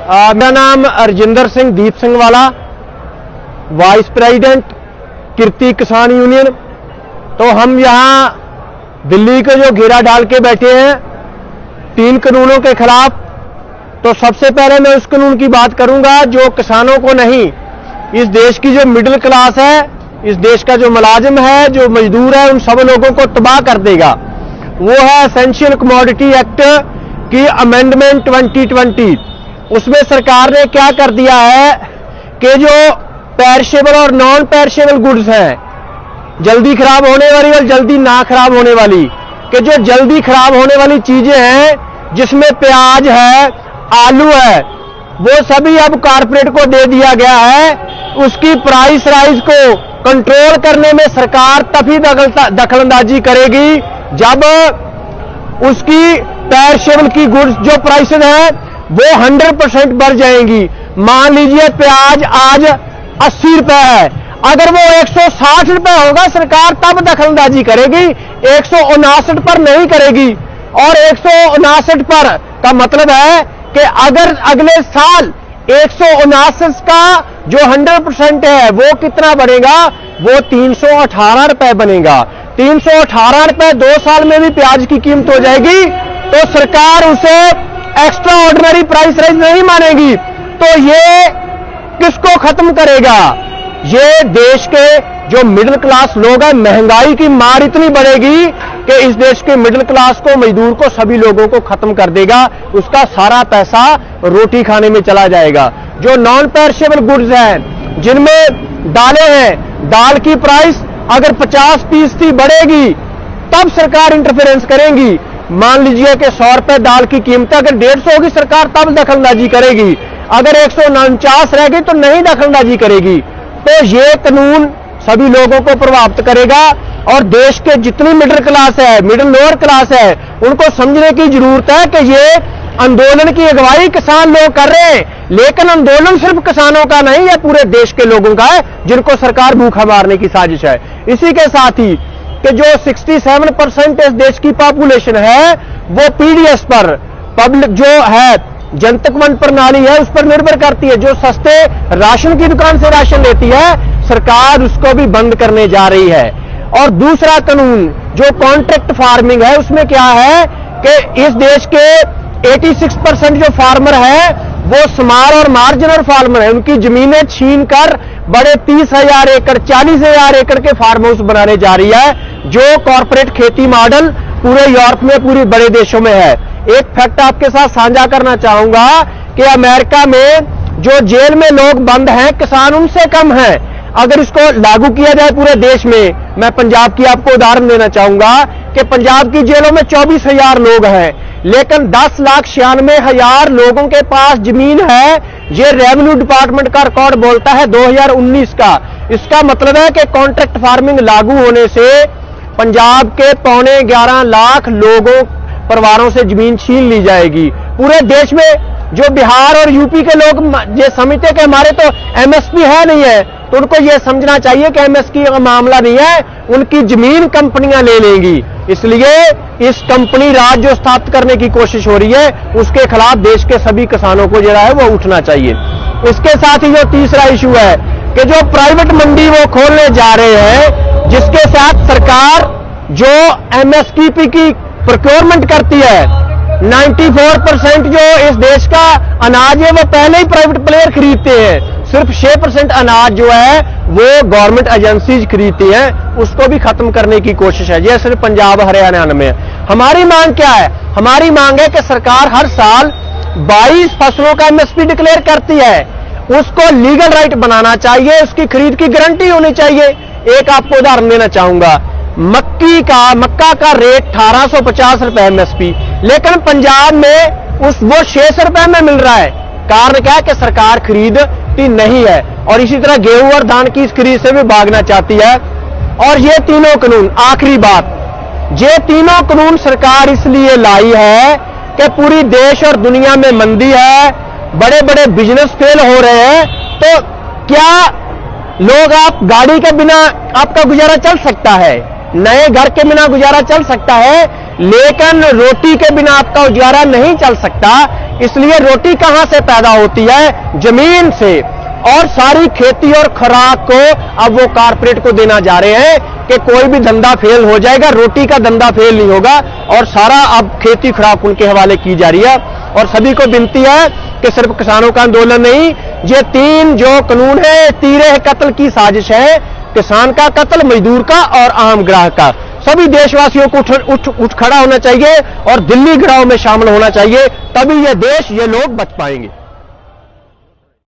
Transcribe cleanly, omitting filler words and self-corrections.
मेरा नाम रजिंदर सिंह दीप सिंह वाला, वाइस प्रेसिडेंट कीर्ति किसान यूनियन। तो हम यहाँ दिल्ली को जो घेरा डाल के बैठे हैं 3 कानूनों के खिलाफ। तो सबसे पहले मैं उस कानून की बात करूंगा जो किसानों को नहीं, इस देश की जो मिडिल क्लास है, इस देश का जो मुलाजिम है, जो मजदूर है, उन सब लोगों को तबाह कर देगा। वो है एसेंशियल कमोडिटी एक्ट की अमेंडमेंट 2020। उसमें सरकार ने क्या कर दिया है कि जो पेरिशेबल और नॉन पेरिशेबल गुड्स हैं, जल्दी खराब होने वाली और जल्दी ना खराब होने वाली, कि जो जल्दी खराब होने वाली चीजें हैं जिसमें प्याज है, आलू है, वो सभी अब कारपोरेट को दे दिया गया है। उसकी प्राइस राइज को कंट्रोल करने में सरकार तभी दखलंदाजी करेगी जब उसकी पेरिशेबल की गुड्स जो प्राइसेस है वो 100% बढ़ जाएंगी। मान लीजिए प्याज आज 80 रुपए है, अगर वो 160 रुपए होगा सरकार तब दखलंदाजी करेगी, 159 पर नहीं करेगी। और 159 पर का मतलब है कि अगर अगले साल 159 का जो 100% है वो कितना बनेगा, वो 318 रुपए बनेगा। 318 रुपए 2 साल में भी प्याज की कीमत हो जाएगी, तो सरकार उसे एक्स्ट्रा ऑर्डिनरी प्राइस राइज नहीं मानेगी। तो ये किसको खत्म करेगा? ये देश के जो मिडिल क्लास लोग हैं, महंगाई की मार इतनी बढ़ेगी कि इस देश के मिडिल क्लास को, मजदूर को, सभी लोगों को खत्म कर देगा। उसका सारा पैसा रोटी खाने में चला जाएगा। जो नॉन पेरिशेबल गुड्स हैं, जिनमें दालें हैं, दाल की प्राइस अगर 50% बढ़ेगी तब सरकार इंटरफेरेंस करेगी। मान लीजिए कि 100 रुपए दाल की कीमत अगर 150 होगी, सरकार तब दखलंदाजी करेगी। अगर 149 रहेगी तो नहीं दखलंदाजी करेगी। तो ये कानून सभी लोगों को प्रभावित करेगा और देश के जितनी मिडिल क्लास है, मिडिल लोअर क्लास है, उनको समझने की जरूरत है कि ये आंदोलन की अगुवाई किसान लोग कर रहे हैं, लेकिन आंदोलन सिर्फ किसानों का नहीं है, पूरे देश के लोगों का है जिनको सरकार भूखा मारने की साजिश है। इसी के साथ ही कि जो 67% इस देश की पॉपुलेशन है वो पीडीएस पर, पब्लिक जो है जनतक वंड प्रणाली है, उस पर निर्भर करती है। जो सस्ते राशन की दुकान से राशन लेती है, सरकार उसको भी बंद करने जा रही है। और दूसरा कानून जो कॉन्ट्रैक्ट फार्मिंग है, उसमें क्या है कि इस देश के 86% जो फार्मर है वो स्मॉल और मार्जिनल फार्मर है। उनकी जमीनें छीन कर बड़े 30,000 एकड़, 40,000 एकड़ के फार्म हाउस बनाने जा रही है, जो कॉर्पोरेट खेती मॉडल पूरे यूरोप में, पूरे बड़े देशों में है। एक फैक्ट आपके साथ साझा करना चाहूंगा कि अमेरिका में जो जेल में लोग बंद हैं, किसान उनसे कम हैं। अगर इसको लागू किया जाए पूरे देश में, मैं पंजाब की आपको उदाहरण देना चाहूंगा कि पंजाब की जेलों में 24,000 लोग हैं, लेकिन 10,96,000 लोगों के पास जमीन है। ये रेवेन्यू डिपार्टमेंट का रिकॉर्ड बोलता है 2019 का। इसका मतलब है कि कॉन्ट्रैक्ट फार्मिंग लागू होने से पंजाब के 11.25 लाख लोगों, परिवारों से जमीन छीन ली जाएगी। पूरे देश में जो बिहार और यूपी के लोग ये समझते कि हमारे तो एमएसपी है नहीं है, तो उनको ये समझना चाहिए कि एमएसपी का मामला नहीं है, उनकी जमीन कंपनियां ले लेंगी। इसलिए इस कंपनी राज जो स्थापित करने की कोशिश हो रही है, उसके खिलाफ देश के सभी किसानों को जो है वो उठना चाहिए। इसके साथ ही जो तीसरा इशू है कि जो प्राइवेट मंडी वो खोलने जा रहे हैं, जिसके साथ सरकार जो एमएसपी की प्रोक्योरमेंट करती है, 94% जो इस देश का अनाज है वो पहले ही प्राइवेट प्लेयर खरीदते हैं। सिर्फ 6% अनाज जो है वो गवर्नमेंट एजेंसीज खरीदती हैं, उसको भी खत्म करने की कोशिश है। ये सिर्फ पंजाब हरियाणा में है। हमारी मांग क्या है? हमारी मांग है कि सरकार हर साल 22 फसलों का एमएसपी डिक्लेयर करती है, उसको लीगल राइट बनाना चाहिए, उसकी खरीद की गारंटी होनी चाहिए। एक आपको उदाहरण देना चाहूंगा, मक्का का रेट 1850 रुपए एमएसपी, लेकिन पंजाब में वो 600 रुपए में मिल रहा है। कारण क्या है कि सरकार खरीदती नहीं है, और इसी तरह गेहूं और धान की इस खरीद से भी भागना चाहती है। और ये तीनों कानून, आखिरी बात, ये तीनों कानून सरकार इसलिए लाई है कि पूरी देश और दुनिया में मंदी है, बड़े बड़े बिजनेस फेल हो रहे हैं। तो क्या लोग, आप गाड़ी के बिना आपका गुजारा चल सकता है, नए घर के बिना गुजारा चल सकता है, लेकिन रोटी के बिना आपका गुजारा नहीं चल सकता। इसलिए रोटी कहां से पैदा होती है? जमीन से। और सारी खेती और खुराक को अब वो कारपोरेट को देना जा रहे हैं कि कोई भी धंधा फेल हो जाएगा, रोटी का धंधा फेल नहीं होगा। और सारा अब खेती खुराक उनके हवाले की जा रही है। और सभी को विनती है कि सिर्फ किसानों का आंदोलन नहीं, ये 3 जो कानून है, तीरे कत्ल की साजिश है, किसान का कत्ल, मजदूर का और आम ग्राहक का। सभी देशवासियों को उठ खड़ा होना चाहिए और दिल्ली घेराव में शामिल होना चाहिए, तभी ये देश, ये लोग बच पाएंगे।